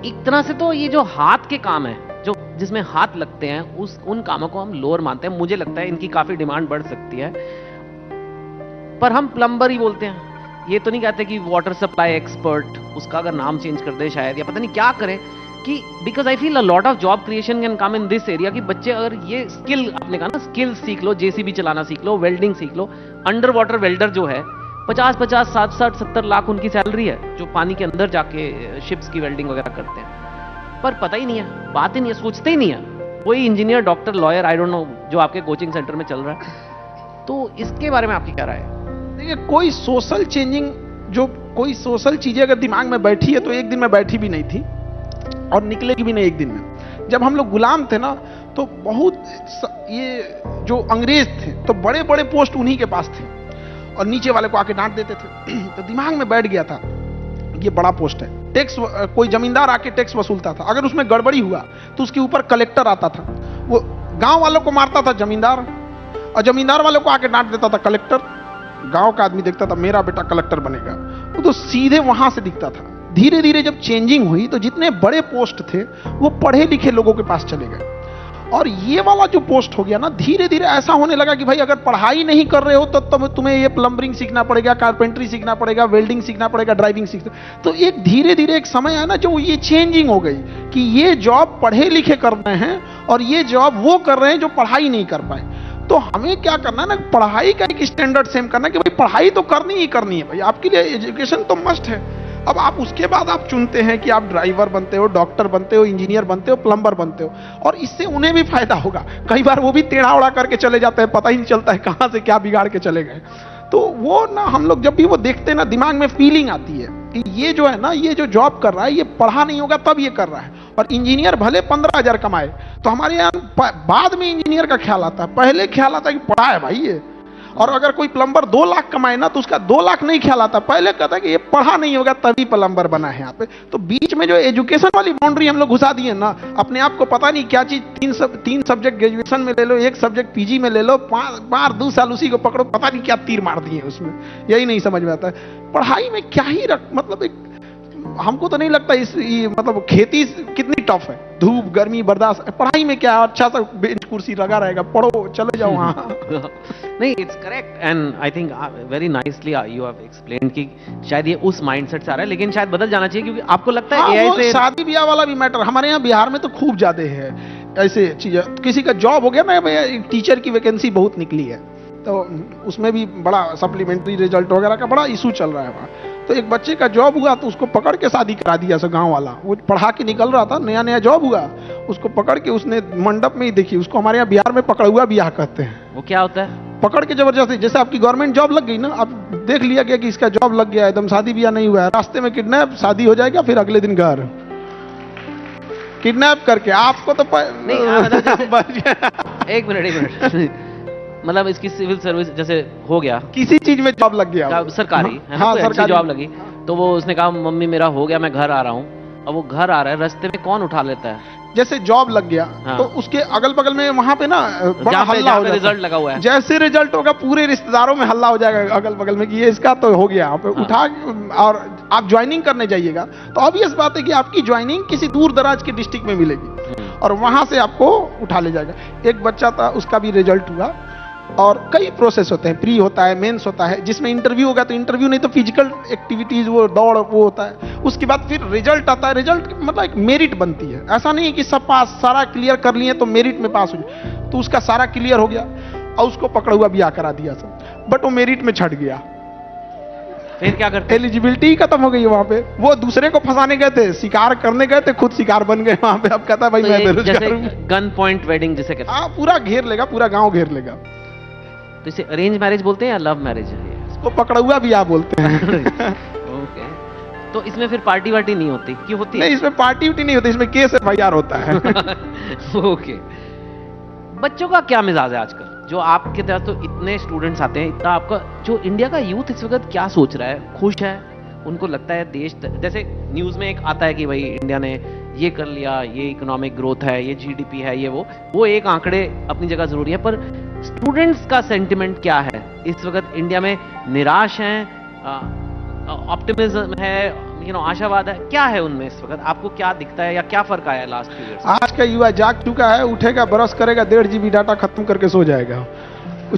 एक तरह से तो ये जो हाथ के काम है, जो जिसमें हाथ लगते हैं, उन कामों को हम लोअर मानते हैं। मुझे लगता है इनकी काफी डिमांड बढ़ सकती है, पर हम प्लम्बर ही बोलते हैं। ये तो नहीं कहते कि वाटर सप्लाई एक्सपर्ट, उसका अगर नाम चेंज कर दे शायद, या पता नहीं क्या करें कि because I feel a lot of job creation can come in this area. कि बच्चे अगर ये स्किल, आपने कहा ना स्किल सीख लो, जेसीबी चलाना सीख लो, वेल्डिंग सीख लो। अंडर वाटर वेल्डर जो है 50-50, 60-60, 70 लाख उनकी सैलरी है, जो पानी के अंदर जाके शिप्स की वेल्डिंग वगैरह करते हैं। पर पता ही नहीं है, बात ही नहीं है, सोचते ही नहीं है। कोई engineer, doctor, lawyer, I don't know, जो आपके कोचिंग सेंटर में चल रहा है। तो इसके बारे में आपकी क्या राय है? देखिए कोई सोशल चेंजिंग, जो कोई सोशल चीजें अगर दिमाग में बैठी है तो एक दिन में बैठी भी नहीं थी और निकलेगी भी नहीं एक दिन में। जब हम लोग गुलाम थे ना तो बहुत ये जो अंग्रेज थे तो बड़े बड़े पोस्ट उन्हीं के पास थे और नीचे वाले को आके डांट देते थे। तो दिमाग में बैठ गया था ये बड़ा पोस्ट है। टैक्स, कोई जमींदार आके टैक्स वसूलता था, अगर उसमें गड़बड़ी हुआ तो उसके ऊपर कलेक्टर आता था, वो गांव वालों को मारता था जमींदार, और जमींदार वालों को आके डांट देता था कलेक्टर। गांव का आदमी देखता था मेरा बेटा कलेक्टर बनेगा, वो तो सीधे वहां से दिखता था। धीरे धीरे जब चेंजिंग हुई तो जितने बड़े पोस्ट थे वो पढ़े लिखे लोगों के पास चले गए, और ये वाला जो पोस्ट हो गया ना, धीरे धीरे ऐसा होने लगा कि भाई अगर पढ़ाई नहीं कर रहे हो तो तुम्हें ये प्लम्बरिंग सीखना पड़ेगा, कारपेंटरी सीखना पड़ेगा, वेल्डिंग सीखना पड़ेगा, ड्राइविंग सीखना। तो एक धीरे धीरे एक समय है ना जो ये चेंजिंग हो गई कि ये जॉब पढ़े लिखे कर रहे हैं और ये जॉब वो कर रहे हैं जो पढ़ाई नहीं कर पाए। तो हमें क्या करना है ना, पढ़ाई का एक स्टैंडर्ड सेम करना कि भाई पढ़ाई तो करनी ही करनी है भाई, आपके लिए एजुकेशन तो मस्ट है। अब आप उसके बाद आप चुनते हैं कि आप ड्राइवर बनते हो, डॉक्टर बनते हो, इंजीनियर बनते हो, प्लम्बर बनते हो, और इससे उन्हें भी फायदा होगा। कई बार वो भी टेढ़ा उड़ा करके चले जाते हैं, पता ही नहीं चलता है कहां से क्या बिगाड़ के चले गए। तो वो ना हम लोग जब भी वो देखते हैं ना, दिमाग में फीलिंग आती है कि ये जो है ना, ये जो जॉब कर रहा है ये पढ़ा नहीं होगा तब ये कर रहा है। और इंजीनियर भले 15,000 कमाए, तो हमारे यहाँ बाद में इंजीनियर का ख्याल आता है, पहले ख्याल आता है कि पढ़ा है भाई ये। और अगर कोई प्लम्बर 2 लाख कमाए ना तो उसका 2 लाख नहीं ख्याल आता, पहले कहता है कि ये पढ़ा नहीं होगा तभी प्लम्बर बना है यहाँ पे। तो बीच में जो एजुकेशन वाली बाउंड्री हम लोग घुसा दिए ना, अपने आप को पता नहीं क्या चीज, 3 सब्जेक्ट ग्रेजुएशन में ले लो, 1 सब्जेक्ट पीजी में ले लो, 2 साल उसी को पकड़ो, पता नहीं क्या तीर मार दिए उसमें, यही नहीं समझ में आता है। पढ़ाई में क्या ही मतलब एक, हमको तो नहीं लगता मतलब खेती कितनी टफ है, धूप गर्मी बर्दाश्त, पढ़ाई में क्या अच्छा सा बेंच कुर्सी लगा रहेगा, पढ़ो चले जाओ वहां। नहीं, it's correct and I think very nicely you have explained कि शायद ये उस माइंडसेट से आ रहा है, लेकिन शायद बदल जाना चाहिए। क्योंकि आपको लगता है एआई से शादी ब्याह वाला भी मैटर हमारे यहाँ बिहार में तो खूब ज्यादा है ऐसे चीजें। किसी का जॉब हो गया ना, टीचर की वैकेंसी बहुत निकली है तो उसमें भी बड़ा सप्लीमेंट्री रिजल्ट वगैरह का बड़ा इशू चल रहा है वहाँ। तो एक बच्चे का जॉब हुआ तो उसको पकड़ के शादी करा दिया सब गांव वाला, वो पढ़ा के निकल रहा था, नया नया जॉब हुआ, उसको पकड़ के उसने मंडप में ही देखी, उसको हमारे यहाँ बिहार में पकड़ा हुआ ब्याह कहते हैं। वो क्या होता है? पकड़ के जबरदस्ती, जैसे आपकी गवर्नमेंट जॉब लग गई ना, अब देख लिया गया कि इसका जॉब लग गया, एकदम शादी ब्याह नहीं हुआ है, रास्ते में किडनैप, शादी हो जाएगा, फिर अगले दिन घर किडनैप करके आपको तो एक मिनट मतलब इसकी सिविल सर्विस जैसे हो गया, किसी चीज में जॉब लग गया, सरकारी है ना, हाँ, सरकारी जॉब लगी, तो वो उसने कहा मम्मी मेरा हो गया, मैं घर आ रहा हूँ। अब वो घर आ रहा है, रास्ते में कौन उठा लेता है? जैसे जॉब लग गया हाँ। तो उसके अगल बगल में वहां पे ना बड़ा जहाँ पे हल्ला हो जाता रिजल्ट लगा हुआ है। जैसे रिजल्ट होगा पूरे रिश्तेदारों में हल्ला हो जाएगा अगल बगल में कि ये इसका तो हो गया, आप हाँ। उठा और आप ज्वाइनिंग करने जाइएगा तो ऑब्वियस बात है कि आपकी ज्वाइनिंग किसी दूर दराज के डिस्ट्रिक्ट में मिलेगी और वहां से आपको उठा ले जाएगा। एक बच्चा था, उसका भी रिजल्ट हुआ और कई प्रोसेस होते हैं, प्री होता है, मेंस होता है, जिसमें इंटरव्यू होगा तो इंटरव्यू नहीं तो फिजिकल एक्टिविटीज, वो दौड़ वो होता है। उसके बाद फिर रिजल्ट आता है। रिजल्ट मतलब एक मेरिट बनती है, ऐसा नहीं है कि सब पास सारा क्लियर कर लिए तो मेरिट में पास हो जाए। तो उसका सारा क्लियर हो गया और उसको पकड़ा हुआ ब्याह करा दिया सब, बट वो मेरिट में छट गया, फिर क्या करते? एलिजिबिलिटी खत्म हो गई वहां पे। वो दूसरे को फंसाने गए थे, शिकार करने गए थे, खुद शिकार बन गए वहां पे। अब कहता है भाई तो मैं ये बेरोजगार जैसे हूं। गन पॉइंट वेडिंग जिसे कहते हैं, हाँ, पूरा घेर लेगा, पूरा गांव घेर लेगा। तो इसे अरेंज मैरिज बोलते हैं या लव मैरिज है ये? उसको पकड़ा हुआ ब्याह बोलते हैं। ओके, तो इसमें फिर पार्टी वार्टी नहीं होती? क्यों होती है? नहीं, इसमें पार्टी उटी नहीं होती, इसमें केस एफआईआर होता है। ओके। बच्चों का क्या मिजाज है आजकल? जो आपके तरफ तो इतने स्टूडेंट्स आते हैं, इतना आपका जो इंडिया का यूथ इस वक्त क्या सोच रहा है? खुश है? उनको लगता है देश, जैसे न्यूज में एक आता है कि भाई इंडिया ने ये कर लिया, ये इकोनॉमिक ग्रोथ है, ये जीडीपी है, ये वो एक आंकड़े अपनी जगह जरूरी है, पर स्टूडेंट्स का सेंटिमेंट क्या है इस वक्त इंडिया में? निराश हैं, ऑप्टिमिज्म है, आशावाद है, क्या है उनमें इस वक्त? आपको क्या दिखता है या क्या फर्क आया है लास्ट फ्यू ईयर्स? आज का युवा जाग चुका है, उठेगा, ब्रश करेगा, 1.5 GB डाटा खत्म करके सो जाएगा।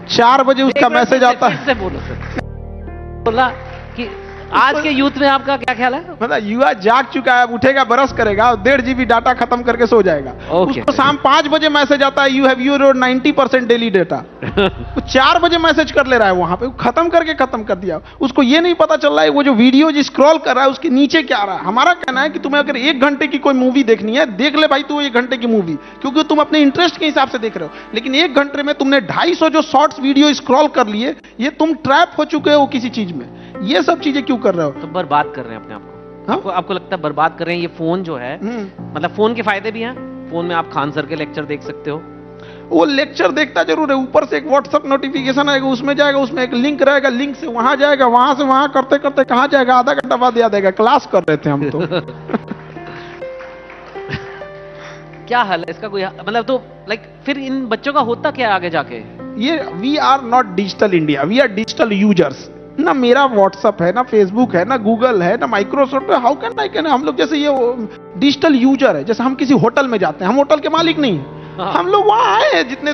4 बजे उसका मैसेज आता है। फिर से बोलो सर। बोला कि आज के यूथ में आपका क्या ख्याल है? मतलब युवा जाग चुका है, उठेगा, ब्रश करेगा और 1.5 GB डाटा खत्म करके सो जाएगा। ओके। उसको शाम 5 बजे मैसेज आता है, you have your 90% daily data. वो 4 बजे मैसेज कर ले रहा है वहां पे, खत्म करके खत्म कर दिया। उसको ये नहीं पता चल रहा है वो जो वीडियो जो स्क्रॉल कर रहा है उसके नीचे क्या आ रहा है। हमारा कहना है कि तुम्हें अगर 1 घंटे की कोई मूवी देखनी है, देख ले भाई तू 1 घंटे की मूवी, क्योंकि तुम अपने इंटरेस्ट के हिसाब से देख रहे हो। लेकिन 1 घंटे में तुमने 250 जो शॉर्ट्स वीडियो स्क्रॉल कर लिए, ये तुम ट्रैप हो चुके हो किसी चीज में। ये सब चीजें क्यों कर रहे हो? तो बर्बाद कर रहे हैं अपने आप को। हाँ? आपको लगता है बर्बाद कर रहे हैं? ये फोन जो है, मतलब फोन के फायदे भी हैं। फोन में आप खान सर के लेक्चर देख सकते हो। वो लेक्चर देखता जरूर है, ऊपर से एक व्हाट्सएप नोटिफिकेशन आएगा, उसमें जाएगा, उसमें एक लिंक रहेगा, लिंक से वहां जाएगा, वहां से वहां करते करते कहां जाएगा, आधा घंटा बाद याद आएगा क्लास कर रहे थे हम तो। क्या हल है इसका? कोई मतलब तो फिर इन बच्चों का होता क्या है आगे जाके? ये we are not digital India, we are digital users. ना मेरा व्हाट्सएप है, ना फेसबुक है, ना गूगल है, ना माइक्रोसॉफ्ट है। हाउ कैन आई कैन हम लोग जैसे ये डिजिटल यूजर है। जैसे हम किसी होटल में जाते हैं, हम होटल के मालिक नहीं हैं। हाँ। हम लोग वहां आए हैं, जितने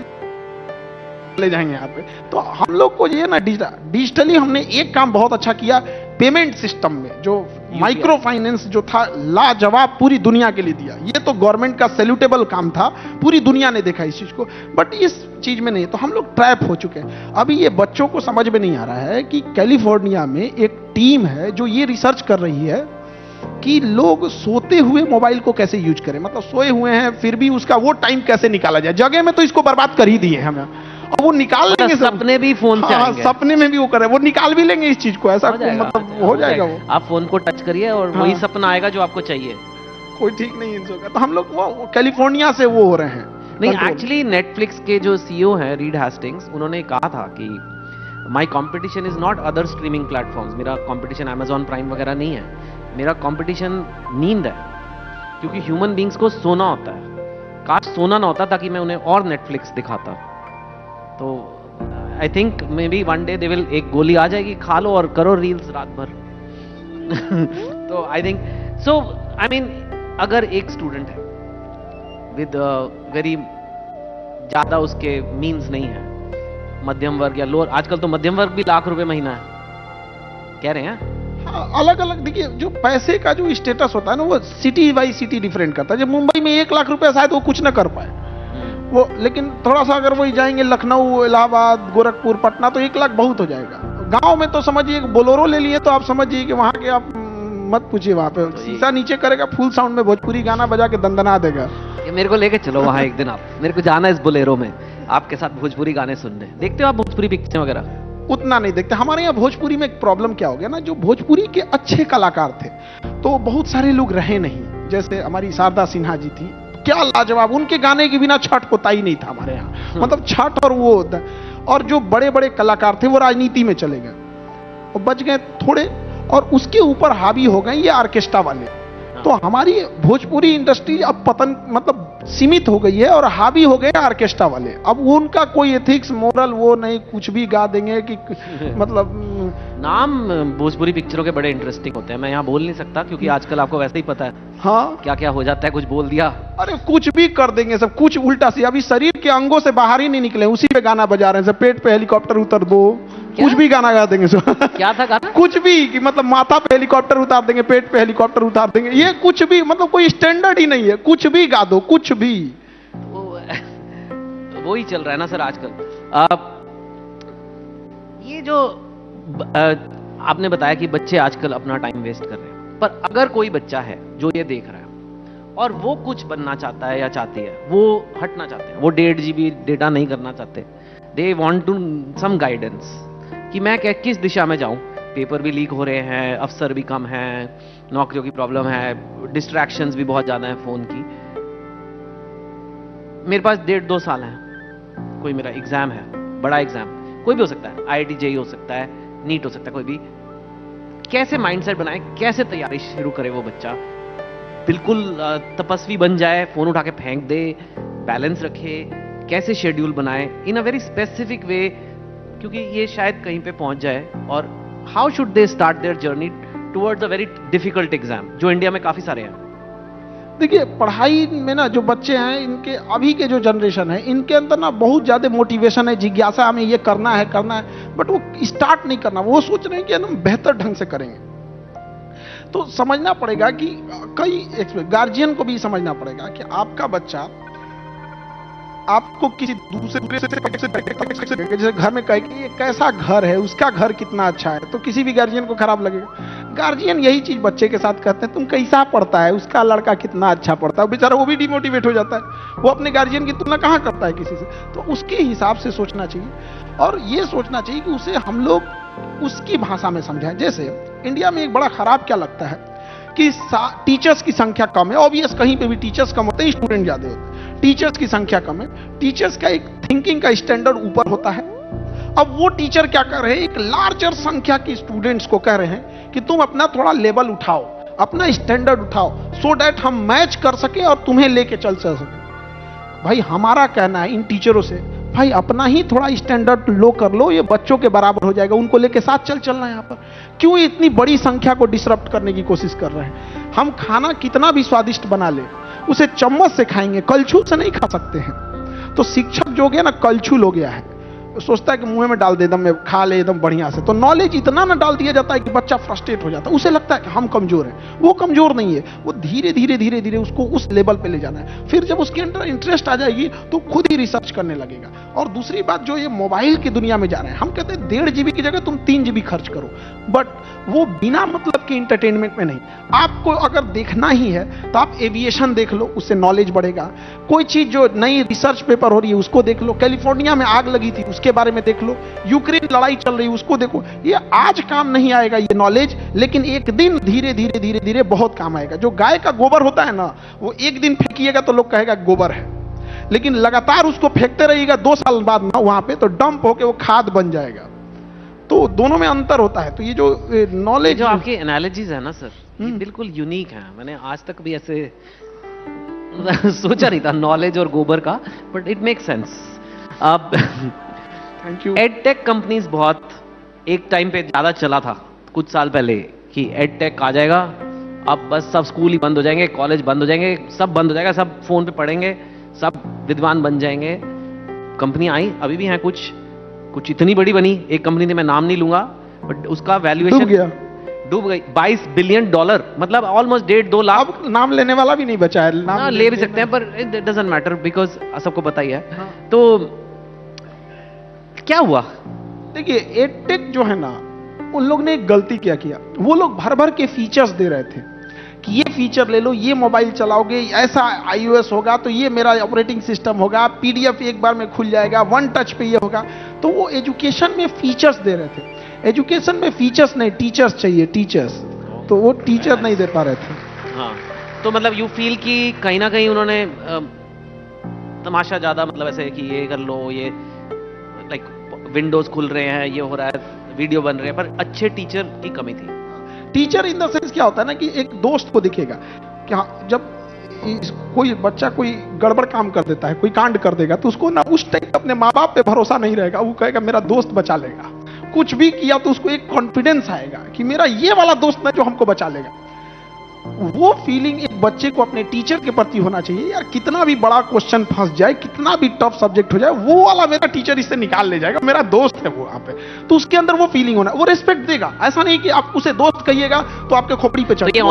ले जाएंगे यहाँ पे। तो हम लोग को ये ना डिजिटली हमने एक काम बहुत अच्छा किया पेमेंट सिस्टम में, जो माइक्रो फाइनेंस जो था लाजवाब पूरी दुनिया के लिए दिया। ये तो गवर्नमेंट का सैल्यूटेबल काम था, पूरी दुनिया ने देखा इस चीज को, बट इस चीज में नहीं। तो हम लोग ट्रैप हो चुके हैं। अभी ये बच्चों को समझ में नहीं आ रहा है कि कैलिफोर्निया में एक टीम है जो ये रिसर्च कर रही है कि लोग सोते हुए मोबाइल को कैसे यूज करें। मतलब सोए हुए हैं फिर भी उसका वो टाइम कैसे निकाला जाए। जगह में तो इसको बर्बाद कर ही दिए हमें, और वो निकाल लेंगे सब। सपने भी फोन से हाँ, आएंगे। सपने में भी वो करे, वो निकाल भी लेंगे इस चीज को। ऐसा मतलब हो जाएगा वो। आप फोन को टच करिए और हाँ। वही सपना आएगा जो आपको चाहिए। कोई ठीक नहीं इन सबका। तो हम लोग वो कैलिफोर्निया से वो हो रहे हैं। नहीं, कंट्रोल। एक्चुअली नेटफ्लिक्स के जो सीईओ हैं रीड हेस्टिंग्स, उन्होंने कहा था कि my competition is not other streaming platforms. मेरा कंपटीशन अमेजॉन प्राइम वगैरह नहीं है, मेरा कंपटीशन नींद है। क्योंकि ह्यूमन बींग्स को सोना होता है। काश सोना ना होता ताकि मैं उन्हें और नेटफ्लिक्स दिखाता। तो I think may be one day they will, एक गोली आ जाएगी, खा लो और करो रील्स रात भर। तो I think so, I mean अगर एक स्टूडेंट है विद वेरी ज्यादा उसके मीन्स नहीं है, मध्यम वर्ग या लोअर, आजकल तो मध्यम वर्ग भी लाख रुपए महीना है कह रहे हैं। हाँ, अलग अलग देखिए, जो पैसे का जो स्टेटस होता है ना, वो सिटी बाई सिटी डिफरेंट करता है। जब मुंबई में 1 लाख रुपया शायद वो कुछ ना कर पाए वो, लेकिन थोड़ा सा अगर वही जाएंगे लखनऊ, इलाहाबाद, गोरखपुर, पटना, तो 1 लाख बहुत हो जाएगा। गांव में तो समझिए बोलोरो ले लिए तो आप समझिए कि वहां के आप मत पूछिए, वहां पे शीशा नीचे करेगा, फुल साउंड में भोजपुरी गाना बजा के दंदना देगा। ये मेरे को लेके चलो वहां एक दिन, आप मेरे को जाना है इस बोलेरो में आपके साथ भोजपुरी गाने सुनने। देखते हो आप भोजपुरी पिक्चर वगैरह? उतना नहीं देखते। हमारे यहाँ भोजपुरी में एक प्रॉब्लम क्या हो गया ना, जो भोजपुरी के अच्छे कलाकार थे तो बहुत सारे लोग रहे नहीं। जैसे हमारी शारदा सिन्हा जी थी, क्या लाजवाब, उनके गाने के बिना छठ होता ही नहीं था हमारे यहाँ। मतलब छठ और वो, और जो बड़े बड़े कलाकार थे वो राजनीति में चले गए और बच गए थोड़े। और उसके ऊपर हावी हो गए ये ऑर्केस्ट्रा वाले। तो हमारी भोजपुरी इंडस्ट्री अब पतन मतलब सीमित हो गई है और हावी हो गए ऑर्केस्ट्रा वाले। अब वो उनका कोई एथिक्स मोरल वो नहीं, कुछ भी गा देंगे कि मतलब नाम भोजपुरी पिक्चरों के बड़े इंटरेस्टिंग होते हैं। मैं यहाँ बोल नहीं सकता क्योंकि आजकल आपको वैसे ही पता है हाँ क्या क्या हो जाता है, कुछ बोल दिया। अरे कुछ भी कर देंगे सब, कुछ उल्टा सी। अभी शरीर के अंगों से बाहर ही नहीं निकले, उसी पे गाना बजा रहे हैं सब। पेट पे हेलीकॉप्टर उतर दो, कुछ भी गाना गा देंगे सब। क्या था गाना? कुछ भी कि मतलब माथा पे हेलीकॉप्टर उतार देंगे, पेट पे हेलीकॉप्टर उतार देंगे, ये कुछ भी मतलब कोई स्टैंडर्ड ही नहीं है। कुछ भी गा दो, कुछ भी। वो ही चल रहा है ना सर आजकल। ये जो आपने बताया कि बच्चे आजकल अपना टाइम वेस्ट कर रहे हैं, पर अगर कोई बच्चा है जो ये देख रहा है और वो कुछ बनना चाहता है या चाहती है, वो हटना चाहते हैं, वो 1.5 GB डेटा नहीं करना चाहते, they want to some guidance कि मैं किस दिशा में जाऊं। पेपर भी लीक हो रहे हैं, अफसर भी कम हैं, नौकरियों की प्रॉब्लम है, डिस्ट्रैक्शंस भी बहुत ज्यादा हैं फोन की। मेरे पास 1.5-2 साल हैं, कोई मेरा एग्जाम है, बड़ा एग्जाम, कोई भी हो सकता है, IIT JEE हो सकता है, नीट हो सकता है, कोई भी। कैसे माइंडसेट बनाए, कैसे तैयारी शुरू करे वो बच्चा, बिल्कुल तपस्वी बन जाए, फोन उठा के फेंक दे, बैलेंस रखे, कैसे शेड्यूल बनाए इन अ वेरी स्पेसिफिक वे, क्योंकि ये शायद कहीं पे पहुंच जाए। और how should they start their journey towards a very difficult exam जो इंडिया में काफी सारे हैं। देखिए पढ़ाई में ना जो बच्चे हैं, इनके अभी के जो जनरेशन है, इनके अंदर ना बहुत ज्यादा मोटिवेशन है, जिज्ञासा, हमें ये करना है, बट वो स्टार्ट नहीं करना। वो सोच रहे हैं कि हम बेहतर ढंग से करेंगे। तो समझना पड़ेगा कि कई गार्जियन को भी समझना पड़ेगा कि आपका बच्चा आपको किसी दूसरे से जैसे घर में कहे कि ये कैसा घर है, उसका घर कितना अच्छा है, तो किसी भी गार्जियन को खराब लगेगा। गार्जियन यही चीज बच्चे के साथ कहते हैं, तुम कैसा पढ़ता है, उसका लड़का कितना अच्छा पढ़ता है, बेचारा वो भी डिमोटिवेट हो जाता है। वो अपने गार्जियन की तुलना कहाँ करता है किसी से। तो उसके हिसाब से सोचना चाहिए और ये सोचना चाहिए कि उसे हम लोग उसकी भाषा में समझाएं। जैसे इंडिया में एक बड़ा खराब क्या लगता है कि टीचर्स की संख्या कम है। ऑब्वियस कहीं पे भी टीचर्स कम होते हैं, स्टूडेंट ज्यादा होते हैं। टीचर्स की संख्या कम है, टीचर्स का एक थिंकिंग का स्टैंडर्ड ऊपर होता है। अब वो टीचर क्या कर रहे हैं, एक लार्जर संख्या के स्टूडेंट्स को कह रहे हैं कि तुम अपना थोड़ा लेवल उठाओ, अपना स्टैंडर्ड उठाओ, सो दैट हम मैच कर सके और तुम्हें लेके चल सके। भाई हमारा कहना है इन टीचरों से, भाई अपना ही थोड़ा स्टैंडर्ड लो कर लो, ये बच्चों के बराबर हो जाएगा, उनको लेके साथ चलना है। यहाँ पर क्यों इतनी बड़ी संख्या को डिसरप्ट करने की कोशिश कर रहे हैं। हम खाना कितना भी स्वादिष्ट बना ले, उसे चम्मच से खाएंगे, कलछुल से नहीं खा सकते हैं। तो शिक्षक जो गया ना कलछुल हो गया है, सोचता है कि मुंह में डाल दे, एकदम खा ले एकदम बढ़िया से। तो नॉलेज इतना ना डाल दिया जाता है कि बच्चा फ्रस्ट्रेट हो जाता है, उसे लगता है कि हम कमजोर हैं। वो कमजोर नहीं है, वो धीरे धीरे उसको उस लेवल पे ले जाना है। फिर जब उसके अंदर इंटरेस्ट आ जाएगी तो खुद ही रिसर्च करने लगेगा। और दूसरी बात, जो ये मोबाइल की दुनिया में जा रहे हैं, हम कहते हैं 1.5 GB की जगह तुम 3 GB खर्च करो, बट वो बिना मतलब के इंटरटेनमेंट में नहीं। आपको अगर देखना ही है तो आप एविएशन देख लो, उससे नॉलेज बढ़ेगा। कोई चीज जो नई रिसर्च पेपर हो रही है उसको देख लो, कैलिफोर्निया में आग लगी थी उसके बारे में देख लो, यूक्रेन लड़ाई चल रही है उसको देखो। ये आज काम नहीं आएगा ये नॉलेज, लेकिन एक दिन धीरे धीरे बहुत काम आएगा। जो गाय का गोबर होता है ना, वो एक दिन फेंकिएगा तो लोग कहेगा गोबर है, लेकिन लगातार उसको फेंकते रहिएगा 2 साल बाद ना वहां पे, तो डंप होके वो खाद बन जाएगा। तो दोनों में अंतर होता है। तो ये जो नॉलेज, जो आपकी एनालॉजीज है ना सर, ये बिल्कुल यूनिक है। मैंने आज तक भी ऐसे सोचा नहीं था नॉलेज और गोबर का, बट इट मेक सेंस। अब थैंक यू। एडटेक कंपनीज बहुत एक टाइम पे ज्यादा चला था कुछ साल पहले कि एडटेक आ जाएगा, अब बस सब स्कूल ही बंद हो जाएंगे, कॉलेज बंद हो जाएंगे, सब बंद हो जाएगा, सब फोन पे पढ़ेंगे, सब विद्वान बन जाएंगे। कंपनी आई, अभी भी हैं कुछ इतनी बड़ी बनी, एक कंपनी ने मैं नाम नहीं लूंगा, बट उसका वैल्यूएशन डूब गई। $22 बिलियन, मतलब ऑलमोस्ट 1.5-2 लाख। अब नाम लेने वाला भी नहीं बचा है। नाम ले भी सकते हैं पर इट डजंट मैटर बिकॉज सबको पता ही है। हाँ। तो क्या हुआ? देखिए एडटेक जो है ना, उन लोग ने एक गलती क्या किया, वो लोग भर भर के फीचर्स दे रहे थे कि ये फीचर ले लो, ये मोबाइल चलाओगे, ऐसा iOS होगा, तो ये मेरा ऑपरेटिंग सिस्टम होगा, PDF एक बार में खुल जाएगा, 1 टच पे ये होगा। तो वो एजुकेशन में फीचर्स दे रहे थे। एजुकेशन में फीचर्स नहीं, टीचर्स चाहिए, टीचर्स। तो वो टीचर नहीं दे पा रहे थे। हाँ, तो मतलब यू फील कि कहीं ना कहीं उन्होंने तमाशा ज्यादा, मतलब ऐसे कि ये कर लो, ये लाइक विंडोज खुल रहे हैं, ये हो रहा है, वीडियो बन रहे हैं, पर अच्छे टीचर की कमी थी। टीचर इन द सेंस क्या होता है ना कि एक दोस्त को दिखेगा कि हाँ, जब कोई बच्चा कोई गड़बड़ काम कर देता है, कोई कांड कर देगा, तो उसको ना उस टाइम अपने माँ बाप पे भरोसा नहीं रहेगा, वो कहेगा मेरा दोस्त बचा लेगा। कुछ भी किया तो उसको एक कॉन्फिडेंस आएगा कि मेरा ये वाला दोस्त ना जो हमको बचा लेगा। वो फीलिंग एक बच्चे को अपने टीचर के प्रति होना चाहिए। यार कितना भी बड़ा क्वेश्चन फंस जाए, कितना भी टफ सब्जेक्ट हो जाए, वो वाला मेरा टीचर इससे निकाल ले जाएगा, मेरा दोस्त है वो। वहां पे तो उसके अंदर वो फीलिंग होना, वो रिस्पेक्ट देगा। ऐसा नहीं कि आप उसे दोस्त कहिएगा तो आपके खोपड़ी पे चढ़े। तो ये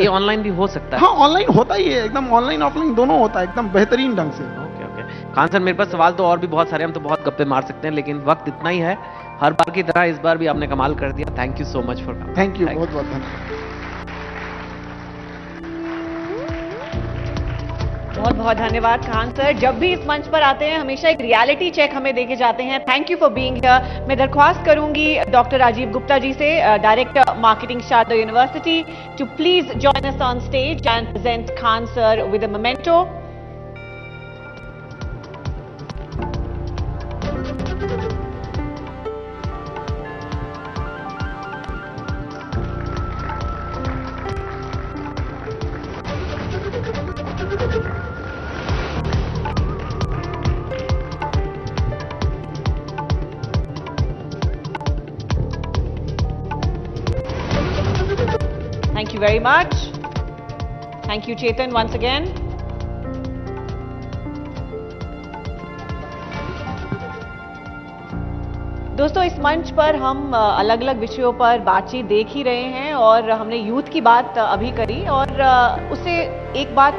ऑनलाइन भी हो सकता है। हाँ, ऑनलाइन होता ही है, एकदम ऑनलाइन ऑफलाइन दोनों होता है, एकदम बेहतरीन ढंग से। ओके ओके खान सर, मेरे पास सवाल तो और भी बहुत सारे, हम तो बहुत गप्पे मार सकते हैं, लेकिन वक्त इतना ही है। हर बार की तरह इस बार भी आपने कमाल कर दिया। Thank you so much for coming. Thank you, बहुत बहुत धन्यवाद। बहुत बहुत धन्यवाद खान सर। जब भी इस मंच पर आते हैं हमेशा एक रियलिटी चेक हमें देके जाते हैं। Thank you for being here. मैं दरख्वास्त करूंगी डॉक्टर राजीव गुप्ता जी से, director marketing Sharda university, to please join us on stage and present Khan sir with a memento. Thank you very much. Thank you, Chetan, once again. दोस्तों, इस मंच पर हम अलग अलग विषयों पर बातचीत देख ही रहे हैं और हमने यूथ की बात अभी करी और उससे एक बात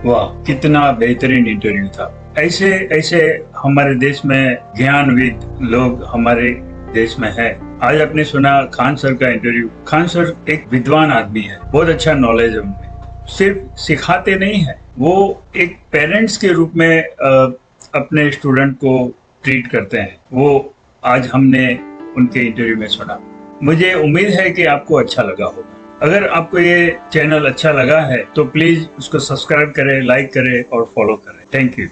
वाह, कितना बेहतरीन इंटरव्यू था। ऐसे ऐसे हमारे देश में ज्ञानविद लोग हमारे देश में है। आज आपने सुना खान सर का इंटरव्यू। खान सर एक विद्वान आदमी है, बहुत अच्छा नॉलेज है उनमें। सिर्फ सिखाते नहीं है, वो एक पेरेंट्स के रूप में अपने स्टूडेंट को ट्रीट करते हैं। वो आज हमने उनके इंटरव्यू में सुना। मुझे उम्मीद है कि आपको अच्छा लगा होगा। अगर आपको ये चैनल अच्छा लगा है तो प्लीज उसको सब्सक्राइब करें, लाइक करें और फॉलो करें। Thank you.